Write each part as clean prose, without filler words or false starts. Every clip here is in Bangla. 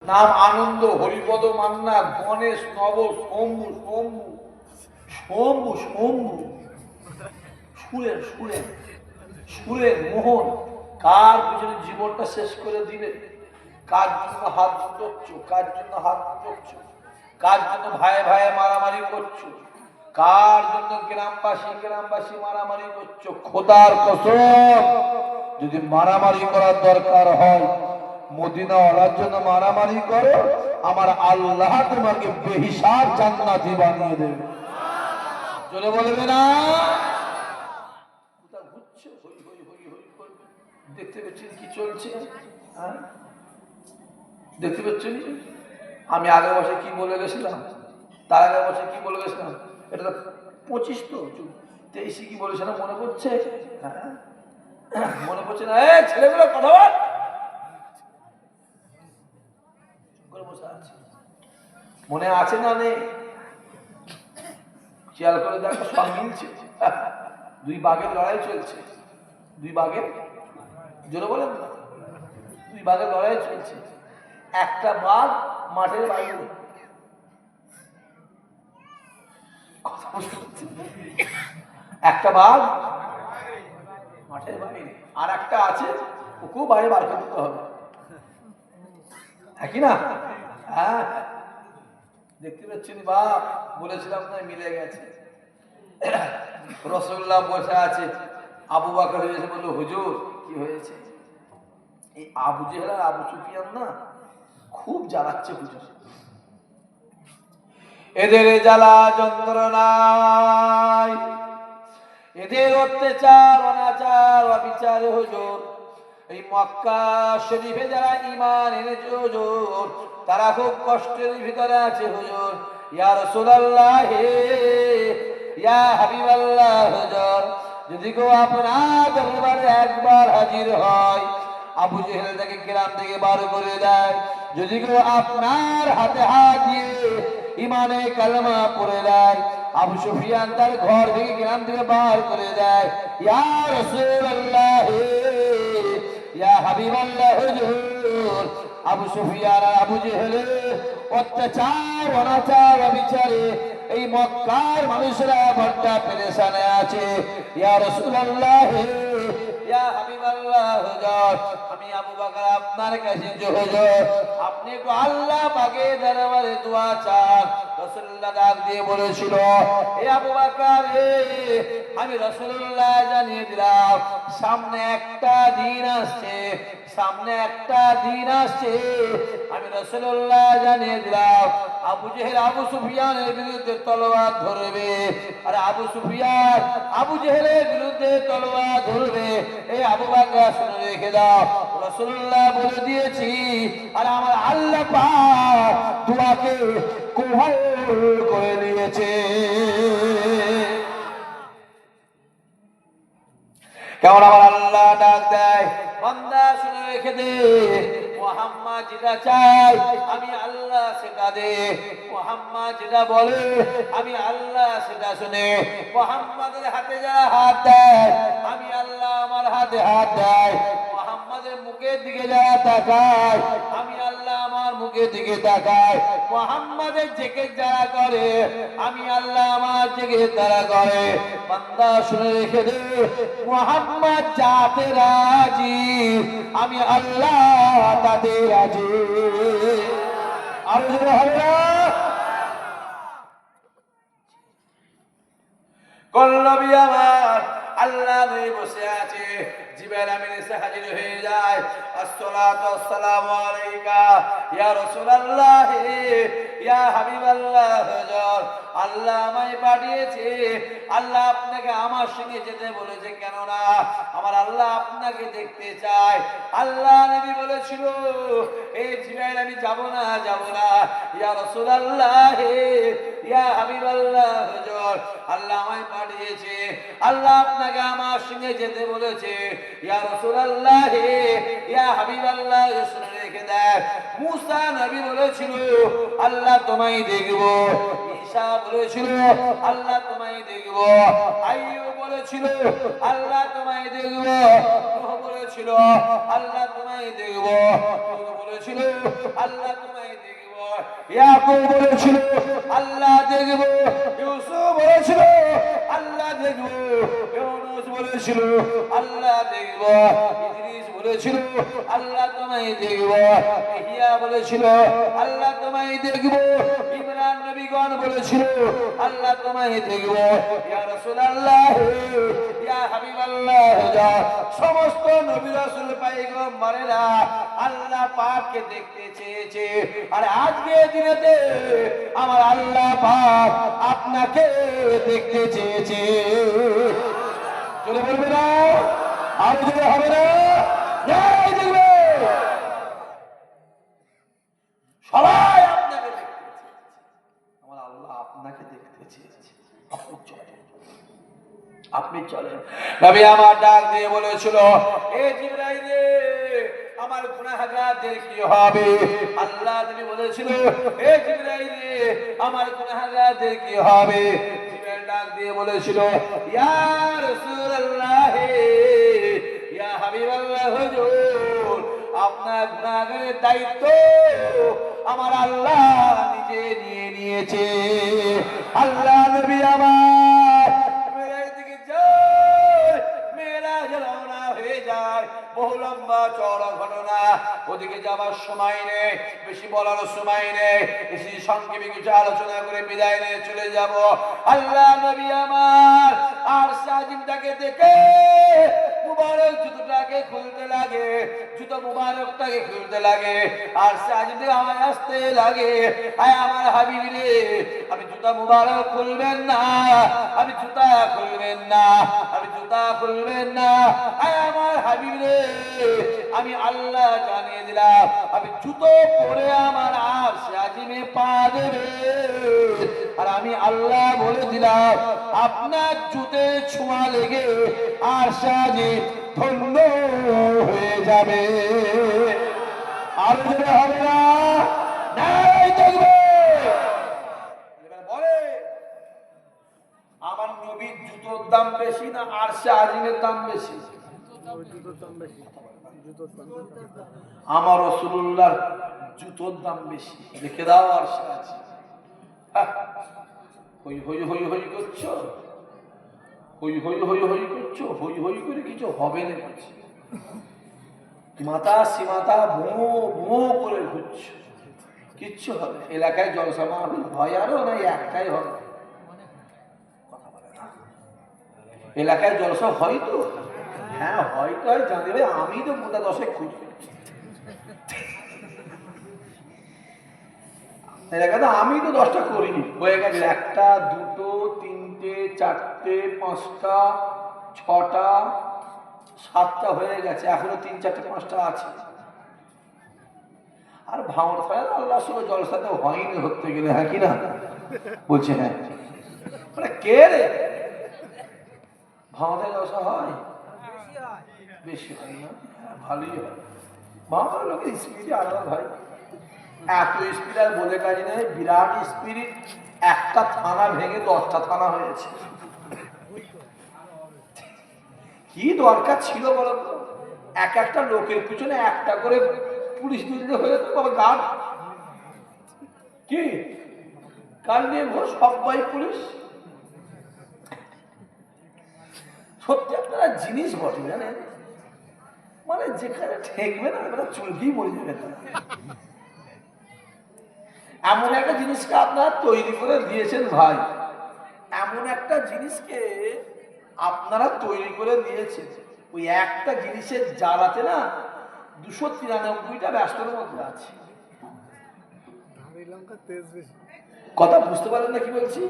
নাম আনন্দ, হরিপদ মান্না, গণেশ, নব, শম্ভু শম্ভু শম্ভু শম্ভু সুরের সুরের সুরের মোহন। কার পিছনে জীবনটা শেষ করে দিলে, কার জন্য হাত ধরছ, কার জন্য হাত ধরছ, কার জন্য ভাই ভাই মারামারি করছো, কার জন্য গ্রামবাসী মারামারি করছো। খোদার কসম, যদি মারামারি করার দরকার হয় মদিনাওয়ালার জন্য মারামারি করো, আমার আল্লাহ তোমাকে বেহিসাব জান্নাতি বানিয়ে দেবে। চলে বলবে না? দেখতে পাচ্ছেন কি চলছে? দেখতে পাচ্ছেন? আমি আগের বছর কি বলে গেছিলাম, তার আগের বছর কি বলে গেছিলাম, এটা তো 25 তো 23 কি বলেছিলাম মনে পড়ছে? মনে পড়ছে না? ছেলেগুলো কথা বল করে বসে আছে, মনে আছে না নেই? খেয়াল করে দেখো, সব মিলছে। দুই বাঘের লড়াই চলছে, দুই বাঘের, জোরে বলেন না, দুই বাঘের লড়াই চলছে। একটা বাঘ মাঠের বাইরে, একটা বাঘ মাঠের বাইরে, আর একটা আছে ওকেও বাইরে বার করে দিতে হবে, একই না? হ্যাঁ, দেখতে পাচ্ছেন? বা বলেছিলাম না, মিলে গেছে। রসগোল্লা বসে আছে, আবু বকর হয়েছে, বললো হুজুর কি হয়েছে? এই আবু জেহেল আর আবু সুফিয়ান না খুব জ্বালাচ্ছে হুজুর, এদের জ্বালা যন্ত্রণায়, এদের অত্যাচার অনাচার অবিচারে হুজুর এই মক্কা শরীফে যারা ঈমান এনেছে হুজুর, তারা খুব কষ্টের ভিতরে আছে হুজুর। ইয়া রাসূলুল্লাহ, ইয়া হাবিবাল্লাহ হুজুর, যদি কেউ আপনার দরবারে একবার হাজির হয়, আবু জেহেল তাকে গ্রাম থেকে বার করে দেয়, যদি কেউ আপনার হাতে হাত দিয়ে ইমানে কালেমা পড়ে দেয়, আবু সুফিয়ান তার ঘর থেকে গ্রাম থেকে বার করে দেয়। ইয়া রাসূলুল্লাহ, ইয়া হাবিবাল্লাহ হুজুর, আবু সুফিয়ান আর আবু জেহেলের অত্যাচার অনাচার অবিচারে এই মক্কার মানুষরা বড্ড পেরেশানে আছে। ইয়া রাসূলুল্লাহ, ইয়া হাবিবাল্লাহ হুজুর, আমি আবু বকর আপনার কাছে হুজুর, আপনি তো আল্লাহ পাকের দরবারে দোয়া চান। রাসূলুল্লাহ ডাক দিয়ে বলেছিল, হে আবু বকর, আমি রাসূলুল্লাহ জানিয়ে দিলাম, সামনে একটা দিন আসছে, সামনে একটা দিন আসছে, আমি রাসূলুল্লাহ জানিয়ে দিলাম, আবু জেহেল আবু সুফিয়ানের বিরুদ্ধে তলোয়ার ধরবে, আর আবু সুফিয়ান আবু জেহেলের বিরুদ্ধে তলোয়ার ধরবে। এই আবু বকর শুনে রেখে দাও, রাসূলুল্লাহ বলে দিয়েছি, আর আমার আল্লাহ পাক তোমাকে কবুল করে নিয়েছে। কেমন আমার আল্লাহ ডাক দেয়, বান্দা শুনে রেখে দে, মুহাম্মদ যেটা চাই আমি আল্লাহ সেটা দে, মুহাম্মদ যেটা বলে আমি আল্লাহ সেটা শুনে, মুহাম্মাদের হাতে যারা হাত দেয় আমি আল্লাহ আমার হাতে হাত দেয়, মুহাম্মাদের মুখের দিকে যারা তাকায় আমি আল্লাহ আমার মুখের দিকে তাকায়, মুহাম্মাদের জিকির যারা করে আমি আল্লাহ আমার জিকির তারা করে। বান্দা শুনে রেখে দে, মুহাম্মদ যাতে রাজি আমি আল্লাহ তাতে রাজি। আর যদি হবে না, কল্লবী আমার আল্লাহ নবী বসে আছে, জিবরাইল আমিন এসে হাজির হয়ে যায়, আসসালাতু ওয়াসসালামু আলাইকা ইয়া রাসূলুল্লাহ, ইয়া হাবিবাল্লাহ হুজুর, আল্লাহ আমায় পাঠিয়েছে, আল্লাহ আপনাকে আমার সঙ্গে যেতে বলেছে, কেন না আমার আল্লাহ আপনাকে দেখতে চায়। আল্লাহ নবী বলেছিল, এই জিবরাইল আমি যাব না, ইয়া রাসূলুল্লাহ, ইয়া হাবিবাল্লাহ হুজুর, আল্লাহ আমায় পাঠিয়েছে, আল্লাহ আপনাকে আমার সঙ্গে যেতে বলেছে, ইয়া রাসূলুল্লাহ, ইয়া হাবিবাল্লাহ। শুনে রেখে দেয়, মুসা নবী বলেছিল আল্লাহ তোমায় দেখব, ঈসা বলেছিল আল্লাহ তোমায় দেখব, আইয়ুব বলেছিল আল্লাহ তোমায় দেখব, নূহ বলেছিল আল্লাহ তোমায় দেখব, হুদ বলেছিল আল্লাহ তোমায় ইয়াকুব বলেছিল আল্লাহ দেখব, ইউসুফ বলেছিল আল্লাহ দেখব, ইউনূস বলেছিল আল্লাহ দেখব, ইদ্রিস বলেছিল আল্লাহ তোমায় দেখব, ইহইয়া বলেছিল আল্লাহ তোমায় দেখব, ইমরান নবীগণ বলেছিল আল্লাহ তোমায় দেখব। ইয়া রাসূলুল্লাহ, ইয়া হাবিবাল্লাহ, সমস্ত নবী রাসূল পয়গম্বরেরা আল্লাহ পাককে দেখতে চেয়েছে, আর আজকে দিনেতে আমার আল্লাহ পাক আপনাকে দেখতে চেয়েছে। চলে বলবে না, আর যদি হবে না, দেখবে সবাই আপনাকে দেখতে চেয়েছে, আমার আল্লাহ আপনাকে দেখতে চেয়েছে। আপনি চলেন। নবী আমার ডাক দিয়ে বলেছিল, এ জিবরাইল রে, আমার গুনাহগারদের কি হবে? আল্লাহ নবী বলেছিল, এ জিবরাইল রে, আমার গুনাহগারদের কি হবে? জিবরাইল ডাক দিয়ে বলেছিল, ইয়া রাসূলুল্লাহ, ইয়া হাবিবাল্লাহ, হুজুর, আপনার গুনাহগারের দায়িত্ব আমার আল্লাহ নিজে নিয়ে নিয়েছে। আল্লাহ নবী আমার বহু লম্বা চড়া ঘটনা, ওদিকে যাবার সময় নেই, বেশি বলার সময় নেই, বেশি সংক্ষেপে কিছু আলোচনা করে বিদায় নিয়ে চলে যাব। আল্লাহ নবী আমার আর সাজিমটাকে দেখে মুবারক জুতোটাকে খুলতে লাগে, জুতো মুবারকটাকে খুলতে লাগে, আর সাজিম থেকে আমার আসতে লাগে, আয় আমার হাবিব রে, আমি জুতা মুবারক খুলবেন না, আমি জুতা খুলবেন না, আমি জুতা খুলবেন না, আয় আমার হাবিব রে, আমি আল্লাহ জানিয়ে দিলাম, আমি জুতো পরে আমার আর সাজিমে পা দেবে, আর আমি আল্লাহ বলে দিলাম আপনার জুতে ছোঁয়া লেগে আর সাজিম ধন্য হয়ে যাবে। আর যেটা হবে না, নাই দেখবে। বলে আমার নবীর জুতোর দাম বেশি না আর সাজিমের দাম বেশি? আমার রাসূলুল্লাহর জুতোর দাম বেশি। দেখে দাও আর সাজিম। হই হই হই হই করছো, হই হই হই হই করছো, হই হই করে কিছু হবে না, মাথা সীমাতা ভো ভো করে ঘুরছো, কিচ্ছু হবে? এলাকায় জলসা মাহফিল হয় আরো না একটাই হবে? এলাকায় জলসা হয় তো? হ্যাঁ হয়তো হয়, জানবে আমি তো গোটা 10 খুঁজি এলাকাতে, আমি তো 10টা করিনি, হয়ে গেছে 1টা 2টো 3টে 4টে 5টা 6টা 7টা হয়ে গেছে, এখনো 3 4টে 5টা আছে। আর ভাঙর ফেলা আল্লাহ শুধু জলসাতে হয়নি ধরতে গেলে, হ্যাঁ কিনা বলছে? হ্যাঁ, মানে কে রে ভাঙতে জলসা হয়? বেশি হয় না? ভালোই হয়। ভাঙার লোকের স্পিরিট আলাদা ভাই, এত স্পিড আর বলে কাজ নেই, বিরাট স্পিরিট। একটা থানা ভেঙে 10টা থানা হয়েছে। কি দরকার ছিল বলো তো? এক একটা লোকের পিছনে একটা করে পুলিশ দিতে হয়ে যেত বাবা, গার্ড কি কার নিয়ে ঘর সবাই পুলিশ। সত্যি আপনারা জিনিস ঘটে জানেন, মানে যেখানে ঠেকবে না আপনারা চুলকেই মরে যাবে। এমন একটা জিনিসকে আপনারা তৈরি করে দিয়েছেন ভাই, এমন একটা জিনিসকে আপনারা তৈরি করে দিয়েছেন, ওই একটা জিনিসের জ্বালাতে না 293টা ব্যস্তের মধ্যে আছে। কথা বুঝতে পারেন না কি বলছি?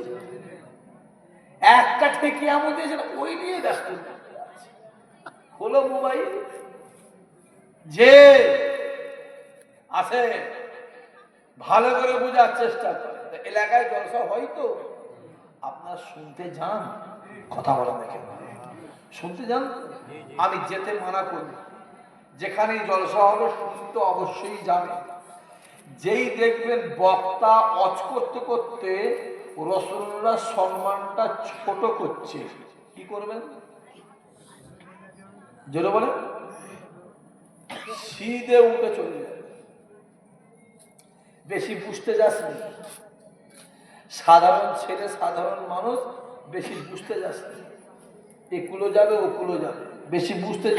একটা ঠেকে এমন দিয়েছেন, ওই নিয়ে ব্যস্ত হলো মোবাইল যে আছে, ভালো করে বোঝার চেষ্টা করে। এলাকায় জলসা হয়তো আপনার শুনতে যান, কথা বলা দেখেন, শুনতে যান, আমি যেতে মানা করি, যেখানে জলসা হবে শুনতে অবশ্যই যাবে। যেই দেখবেন বক্তা অজ করতে করতে রাসূলুল্লাহর সম্মানটা ছোট করছে, কি করবেন? জোরে বলে সিধে উঠে চলে যাবে। বেশি বুঝতে যাসনি, সাধারণ ছেলে সাধারণ মানুষ বেশি বুঝতে যাসনি, এগুলো যাবে ওগুলো যাবে, বেশি বুঝতে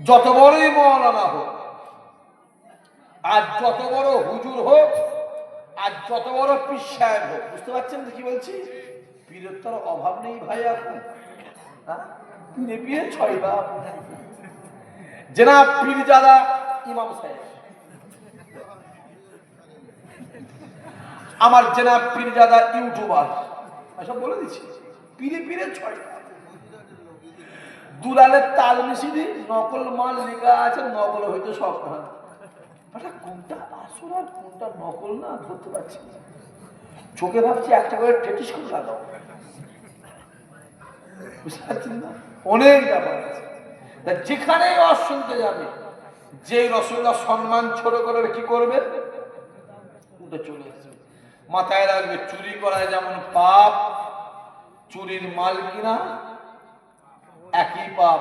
যত বড়ই মওলানা হোক আর যত বড় হুজুর হোক আর যত বড় পীর সাহেব হোক, বুঝতে পারছেন কি বলছি? পীরের তো অভাব নেই ভাই, এখন পীরে পীরে ছয় বাপ। জনাব পীরজাদা ইমাম সাহেব, আমার জনাব পীরজাদা ইউটিউবার, সব বলে দিচ্ছি, পীরে পীরে ছয় বাপ। দুলালের তাল মিশিয়ে নকল মাল লেখা আছে, নকল হইতে সব কোনটা আসল আর কোনটা নকল না ধরতে পারছি না। চোখে ভাবছি একটা করে টেলিস্কোপ লাগাও, বুঝতে পারছেন না? অনেক ব্যাপার আছে। যেখানে রস শুনতে যাবে, যে রসুল্লাহ সম্মান ছোট করবে কি করবে? উঠে চলে আসবে। মাথায় রাখবে, চুরি করায় যেমন পাপ, চুরির মাল কিনা একই পাপ,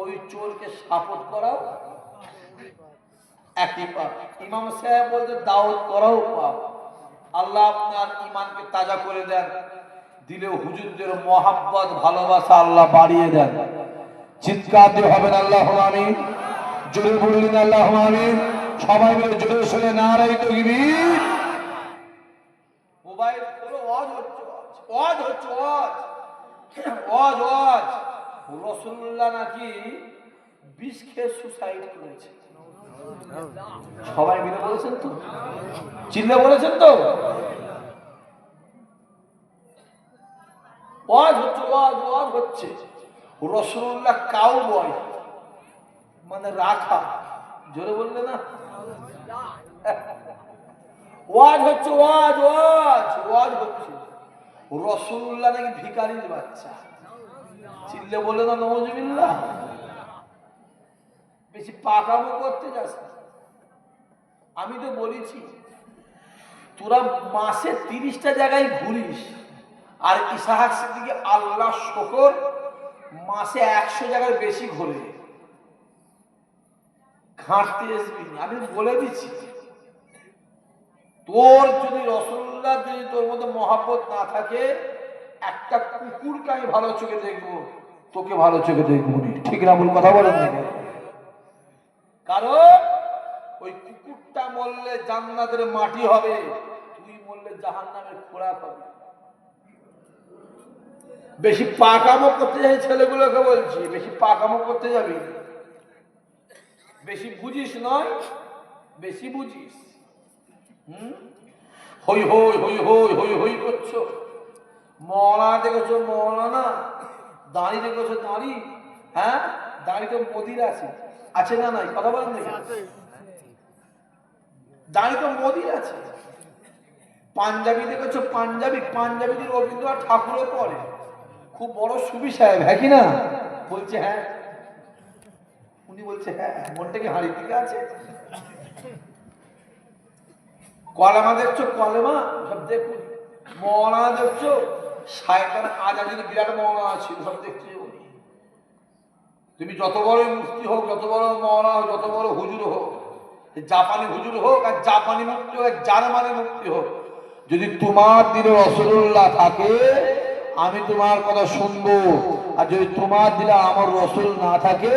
ওই চোরকে সাপোর্ট করাও একই পাপ। ইমাম সাহেব বলতে দাওয়াত করাও পাপ। আল্লাহ আপনার ইমানকে তাজা করে দেন, দিলে হুজুরদের মহাব্বত ভালোবাসা আল্লাহ বাড়িয়ে দেন। চিৎকার দিয়ে হবেন আল্লাহুম্মা আমিন, জোরে বললেন আল্লাহুম্মা আমিন। সবাই মিলে জোরে শুনে নারায়ে তাকবীর। মোবাইল খোলো, ওয়াজ হচ্ছে, ওয়াজ হচ্ছে, ওয়াজ ওয়াজ ওয়াজ। রাসূলুল্লাহ নাকি বিষ খেয়ে সুসাইড করেছে। সবাই মিলে বলেছেন তো, চিল্লে বলেছেন তো। ওয়াজ হচ্ছে, ওয়াজ ওয়াজ হচ্ছে। রাসূলুল্লাহ কাউবয় মানে রাখা, জোরে বললে না। ওয়াজ হচ্ছে, ওয়াজ ওয়াজ ওয়াজ হচ্ছে। রাসূলুল্লাহ নাকি ভিখারির বাচ্চা, চিল্লে বলে না নাউজুবিল্লাহ। বেশি পাকামো করতে যাস না। আমি তো বলেছি তোরা মাসে 30টা জায়গায় ঘুরিস, আর ইসহাক সিদ্দিকী আল্লাহ শকর মাসে 100 জায়গায় বেশি ঘোরে, ঘাঁটতে আসবি না। আমি বলে দিচ্ছি, তোর যদি রাসূলুল্লাহ যদি তোর মধ্যে মহব্বত না থাকে, একটা কুকুরকে আমি ভালো চোখে দেখবো, তোকে ভালো চোখে দেখবো নি। ঠিক না ভুল কথা বলেন নাকি? কারণ ওই কুকুরটা মরলে জান্নাতের মাটি হবে, তুই মরলে জাহান্নামের খোরাক হবে। বেশি পাকামো করতে যাই ছেলেগুলোকে বলছি, বেশি পাকামো করতে যাবি, বেশি বুঝিস নয়, বেশি বুঝিস। হই হই হই হই হই হই করছো। মওলানা দেখেছো মওলানা, দাঁড়ি দেখেছো দাঁড়ি, হ্যাঁ দাঁড়ি তো মোদির আছে, আছে না নাই? কথা বলেন দেখি, দাঁড়ি তো মোদির আছে। পাঞ্জাবি দেখেছো পাঞ্জাবি, পাঞ্জাবিদের রবীন্দ্রনাথ ঠাকুরও পড়ে, খুব বড় সুবি সাহেব, হ্যাঁ কি না? বলছে হ্যাঁ, উনি বলছে হ্যাঁ, মনটা কি হাড়ির দিকে আছে? কলেমা দেখছো, কলেমা সব দেখুন। মওলানা দেখছো, শায়তান আজাদের বিরাট মওলানা ছিল, সব দেখছি উনি। তুমি যত বড় মুফতি হোক, যত বড় মওলানা হোক, যত বড় হুজুর হোক, জাপানি হুজুর হোক আর জাপানি মুফতি হোক, জার্মানি মুফতি হোক, যদি তোমার দিলে রাসূলুল্লাহ থাকে আমি তোমার কথা শুনবো, আর যদি তোমার দিলে আমার রাসূল না থাকে,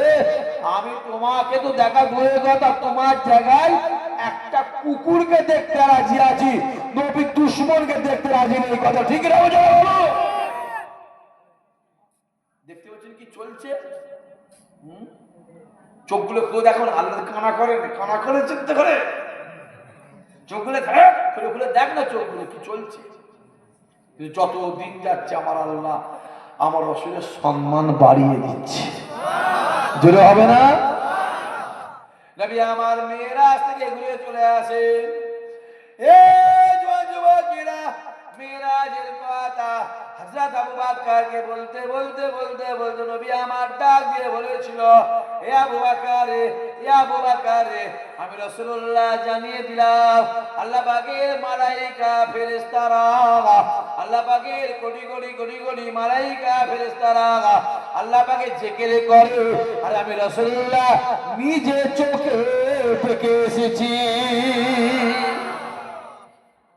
আমি তোমাকে তো দেখা দূরের কথা, তোমার জায়গায় একটা কুকুরকে দেখতে রাজি আছি, নবীর দুশমনকে দেখতে রাজি নেই। কথা ঠিক না? দেখতে পাচ্ছেন কি চলছে? চোখগুলো খুলে দেখুন, আল্লাহ কানা করে, কানা করে চিন্তা করে, চোখগুলো খুলে খুলে দেখ না, চোখগুলো কি চলছে। কিন্তু যত দিন যাচ্ছে আমার আল্লাহ আমার রাসূলের সম্মান বাড়িয়ে দিচ্ছে, জোরে হবে না? নবী আমার মেরাজ থেকে ঘুরে চলে আসে, এ যুবকেরা, মেরাজের কথা হযরত আবু বকরকে বলতে বলতে বলতে বলতে নবী আমার ডাক দিয়ে বলেছিল, হে আবু বকর, হে আবু বকর, আমি রাসূলুল্লাহ জানিয়ে দিলাম আল্লাহ পাকের মালায়েকা ফেরেশতারা, আল্লাহ পাকের কোটি কোটি কোটি কোটি মালায়েকা ফেরেশতারা আল্লাহ পাকে জিকির করে, আর আমি রাসূলুল্লাহ নিজে চোখে থেকে এসেছি।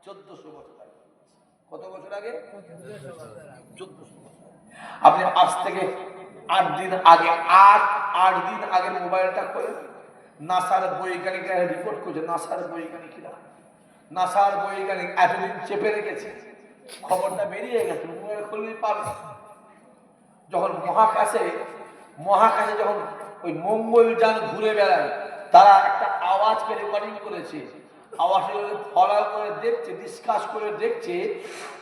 1400 বছর আগে। কত বছর আগে? 1400 বছর। আপনি আজ থেকে 8 দিন আগে 8 দিন আগে মোবাইলটা করে নাসার বৈজ্ঞানিকরা রিপোর্ট করছে, নাসার বৈজ্ঞানিক এতদিন চেপে রেখেছে, খবরটা বেরিয়ে গেছে, মোবাইল খুললেই পাবে। যখন মহাকাশে যখন ওই মঙ্গলযান ঘুরে বেড়ায়, তারা একটা আওয়াজকে রেকর্ডিং করেছে, আওয়াজকে ফলো করে দেখছে, ডিসকাস করে দেখছে,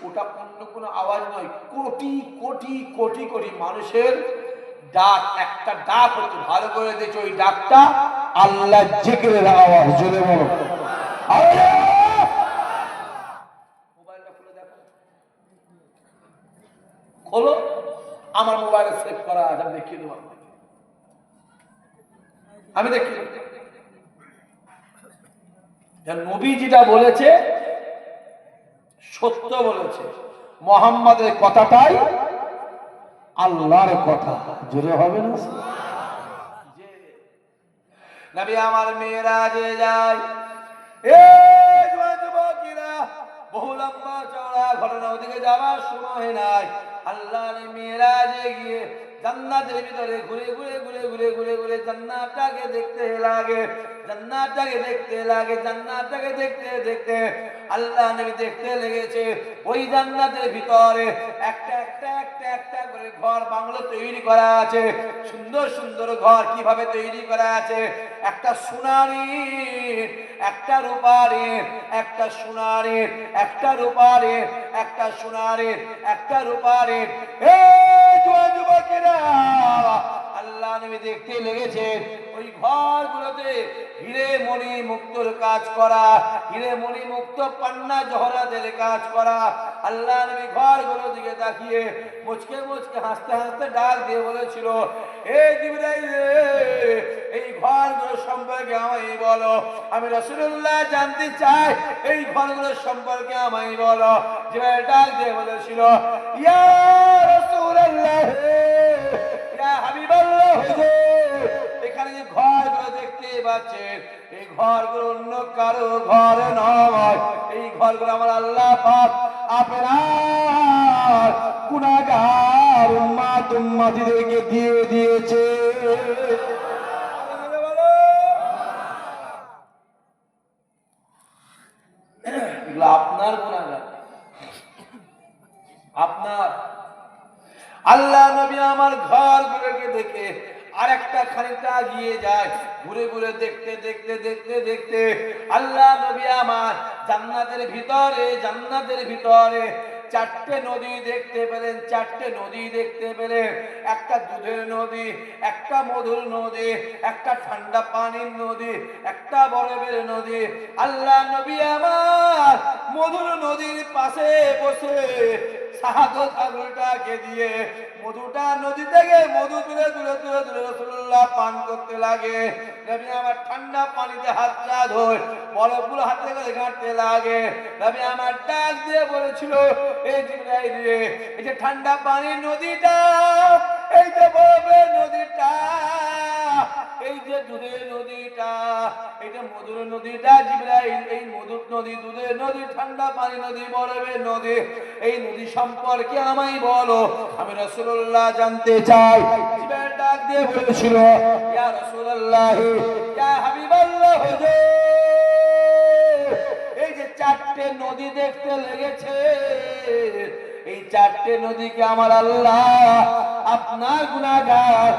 ওটা অন্য কোনো আওয়াজ নয়, কোটি কোটি কোটি কোটি মানুষের ডাক, একটা ডাক হচ্ছে। ভালো করে দেখছো, ওই ডাকটা আল্লাহ জিকিরের আওয়াজ। জোরে বলো মোবাইলটা খুলে দেখো, খোলো, আমার মোবাইলে সেভ করা আছে, আমি দেখিয়ে দেবো, আমি দেখিয়ে দেবো। নবী যেটা বলেছে সত্য বলেছে, মুহাম্মাদের কথাটাই আল্লাহর কথা। জোরে হবে না? নবী আমার মেরাজে যায়, বহু লম্বা চওড়া ঘটনা, ওদিকে যাওয়ার সময় নাই। আল্লাহ মেরাজে গিয়ে জান্নাতের ভিতরে ঘুরে ঘুরে ঘুরে ঘুরে ঘুরে ঘুরে জান্নাতটাকে দেখতে লাগে, জান্নাতটাকে দেখতে লাগে, জান্নাতটাকে দেখতে দেখতে আল্লাহ নবী দেখতে লেগেছে ওই জান্নাতের ভিতরে একটা একটা একটা একটা করে ঘর বাংলো তৈরি করা আছে। সুন্দর সুন্দর ঘর কিভাবে তৈরি করা আছে, একটা সোনারের, একটা রূপারের, একটা সোনারের, একটা রূপারের, একটা সোনারের, একটা রূপারের। যুবকেরা, আল্লাহ নবী দেখতে লেগেছে ওই ঘরগুলোতে হিরে মণি মুক্তোর কাজ করা, হিরে মণি মুক্ত পান্না জহরাতের কাজ করা। আল্লাহ নবী ঘরগুলোর দিকে তাকিয়ে মুচকে মুচকে হাসতে হাসতে ডাক দিয়ে বলেছিল, এ জিবরাইল, এই ঘরগুলো সম্পর্কে আমায় বলো, আমি রাসূলুল্লাহ জানতে চাই, এই ঘরগুলো সম্পর্কে আমায় বলো। জিবরাইল ডাক দিয়ে বলেছিল, ইয়া রাসূলুল্লাহ, ইয়া হাবিবাল্লাহ, এখানে যে ঘরগুলো দেখতে পাচ্ছেন, এই ঘরগুলো অন্য কারো ঘর নয়, এই ঘরগুলো আমার আল্লাহ পাক আপনার গুনাহগার উম্মতদেরকে দিয়ে দিয়েছে। এগুলো আপনার গুনাহগার, আপনার। আল্লাহ নবী আমার ঘরগুলোকে দেখে আরেকটা খানিকটা গিয়ে যায়, ঘুরে ঘুরে দেখতে দেখতে দেখতে দেখতে আল্লাহ নবী আমার জান্নাতের ভিতরে 4টে নদী দেখতে পেলেন, 4টে নদী দেখতে পেলেন। একটা দুধের নদী, একটা মধুর নদী, একটা ঠান্ডা পানির নদী, একটা বরফের নদী। আল্লাহ নবী আমার মধুর নদীর পাশে বসে শাহাদাত আঙুলটাকে দিয়ে মধুটা নদী থেকে মধু তুলে তুলে তুলে তুলে রাসূলুল্লাহ পান করতে লাগে। নবী আমার ঠান্ডা পানিতে হাতটা ধোয়, বরফগুলো হাতে করে ঘাঁটতে লাগে। নবী আমার ডাক দিয়ে বলেছিল, এই জিবরাইল রে, এই যে ঠান্ডা পানির নদীটা, এই যে বরফের নদীটা, এই যে দুধের নদীটা, এই যে মধুর নদীটা, জিবরাইল, এই মধুর নদী, দুধের নদী, ঠান্ডা পানি নদী, বরফের নদী, এই নদী সম্পর্কে আমায় বলো, আমি রাসূলুল্লাহ জানতে চাই। জিবরাইল ডাক দিয়ে বলেছিল, ইয়া রাসূলুল্লাহ, ইয়া হাবিবাল্লাহ, এই যে 4টে নদী দেখতে লেগেছে, এই 4টে নদীকে আমার আল্লাহ আপনার গুনাহগার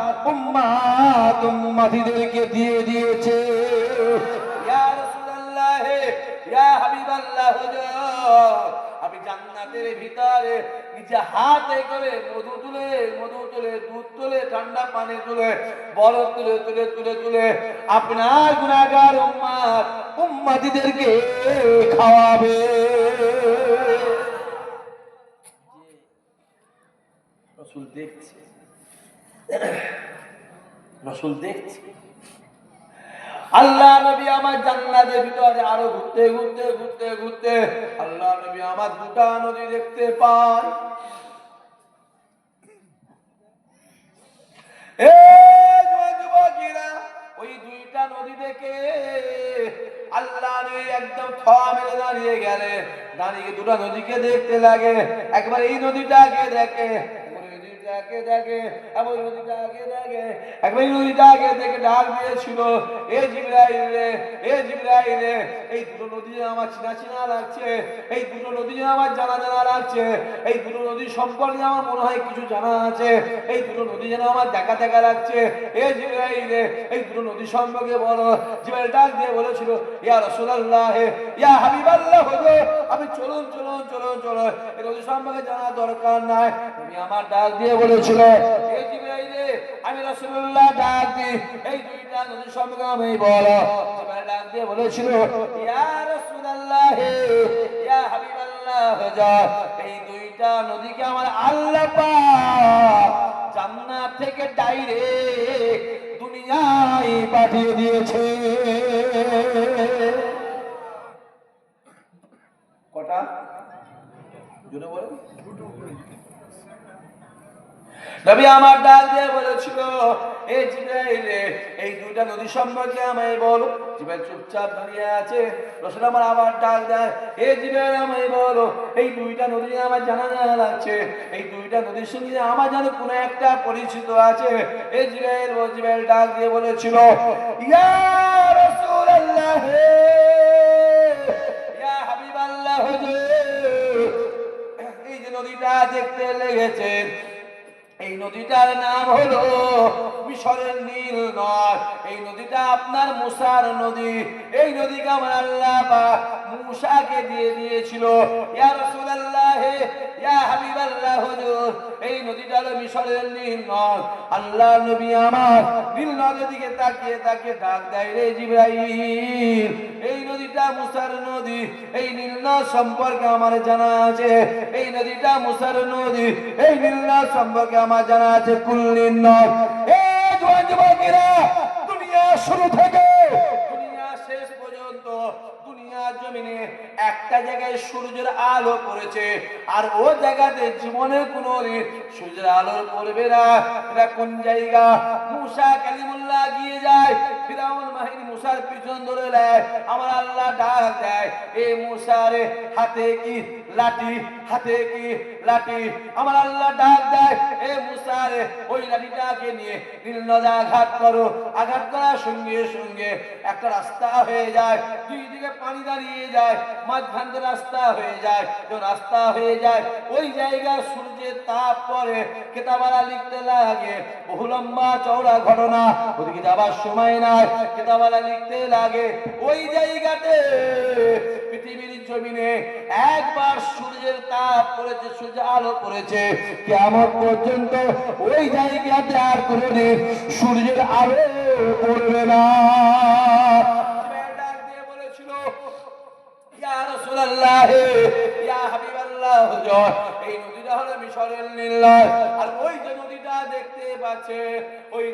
উম্মতদেরকে দিয়ে দিয়েছে। ইয়া রাসূলুল্লাহ, ইয়া হাবিবাল্লাহ, আমি জান্নাতের ভিতরে নিজে হাতে করে মধু তুলে দুধ তুলে ঠান্ডা পানি তুলে বরফ তুলে তুলে তুলে তুলে আপনার গুনাহগার উম্মতদেরকে খাওয়াবে। রাসূল দেখছে, রাসূল দেখছে। আল্লাহ নবী আমার জান্নাতের ভিতরে আরো ঘুরতে ঘুরতে ঘুরতে ঘুরতে আল্লাহ নবী আমার 2টা নদী দেখতে পায়। যুবকেরা, ওই 2টা নদী দেখে আল্লাহ নবী একদম মেলে দাঁড়িয়ে গেলে, দাঁড়িয়ে দুটো নদীকে দেখতে লাগে। একবার এই নদীটাকে দেখে, দেখে এমন নদীটাকে দেখে, একবার নদীটাকে দেখে ডাক দিয়েছিল, এ জিবরাইল রে, এ জিবরাইল রে, এই দুটো নদী আমার চিনা চিনা লাগছে, এই দুটো নদী আমার জানা জানা লাগছে, এই দুটো নদী সম্পর্কে আমার মনে হয় কিছু জানা আছে, এই দুটো নদী যেন আমার দেখা দেখা লাগছে, এ জিবরাইল রে, এই দুটো নদী সম্পর্কে বলো। জিবরাইল ডাক দিয়ে বলেছিল, ইয়া রাসূলুল্লাহ, ইয়া হাবিবাল্লাহ, হুজুর আপনি চলুন চলুন চলুন চলুন, এই নদী সম্পর্কে জানা দরকার নাই। তুমি আমার ডাক দিয়ে বলেছিল, এ জিবরাইল রে, আমি রাসূলুল্লাহ ডাক দিই, এই দুইটা নদী সম্পর্কে আমি বলো। জিবরাইল ডাক দিয়ে বলেছিল, ইয়া রাসূলুল্লাহ, ইয়া হাবিবাল্লাহ, হুজুর এই দুইটা নদীকে আমার আল্লাহ পাক জান্নাত থেকে ডাইরেক্ট দুনিয়ায় পাঠিয়ে দিয়েছে। কটা? জোরে বলেন। নবী আমার ডাক দিয়ে বলেছিল, এই জিবরাইল এই দুইটা নদী সম্পর্কে আমায় বলো। জিবরাইল চুপচাপ দাঁড়িয়ে আছে। রাসূল আমার আবার ডাক দেয়, এই জিবরাইল আমায় বলো, এই দুইটা নদী আমার জানা জানা লাগছে, এই দুইটা নদীর সঙ্গে আমার যেন কোনো একটা পরিচিত আছে। এই জিবরাইল ডাক দিয়ে বলেছিল, ইয়া রাসূলুল্লাহ, ইয়া হাবিবাল্লাহ, এই যে নদীটা দেখতে লেগেছে, এই নদীটার নাম হলো মিশরের নীল নদ। এই নদীটা আপনার মুসার নদী। এই নদীকে আমার আল্লাহ পাক মুসাকে দিয়ে দিয়েছিল। ইয়া রাসূলুল্লাহ, ইয়া হাবিবাল্লাহ, হুজুর এই নদীটা হলো মিশরের নীল নদ। আল্লাহ নবী আমার নীল নদের দিকে তাকিয়ে তাকিয়ে ডাক দেয়, রে জিবরাইল এই নদীটা মুসার নদী, এই নীল নদ সম্পর্কে আমার জানা আছে, এই নদীটা মুসার নদী, এই নীল নদ সম্পর্কে আমার জানা আছে কুল্লিন নদ। এই জওয়ান যুবকেরা, দুনিয়া শুরু থেকে দুনিয়া শেষ পর্যন্ত দুনিয়ার জমিনে একটা জায়গায় সূর্যের আলো পড়েছে, আর ও জায়গাতে জীবনে কোনো সূর্যের আলো পড়বে না। এটা কোন জায়গা? মুসা কালিমুল্লাহ গিয়ে যায়, ফিরাউন বাহিনী মুসার পিছন ধরে নেয়। আমার আল্লাহ ডাক দেয়, এ মুসা রে, হাতে কি লাঠি, হাতে কি লাঠি। আমার আল্লাহ ডাক দেয়, এ মুসা রে, ওই লাঠিটাকে নিয়ে নীল নদে আঘাত করো। আঘাত করার সঙ্গে সঙ্গে একটা রাস্তা হয়ে যায়, দুই দিকে পানি দাঁড়িয়ে যায়, মাঝখান দিয়ে রাস্তা হয়ে যায়। যখন রাস্তা হয়ে যায়, ওই জায়গায় সূর্যের তাপ পড়ে, কেতাবালা লিখতে লাগে, বহু লম্বা চওড়া ঘটনা, ওদিকে যাবার সময় নাই, কেতাবালা লিখতে লাগে, ওই জায়গাতে পৃথিবীর জমিনে একবার সূর্যের তাপ পড়েছে, সূর্যের আলো পড়েছে, কিয়ামত পর্যন্ত ওই জায়গাতে আর কোনোদিন সূর্যের আলো পড়বে না। ডাক দিয়ে বলেছিল, ইয়া রাসূলুল্লাহ, ইয়া হাবিবাল্লাহ, হুজুর এই নদীটা হলো মিশরের নীল নদ। আর ওই যে নদীটা দেখতে পাচ্ছে, ওই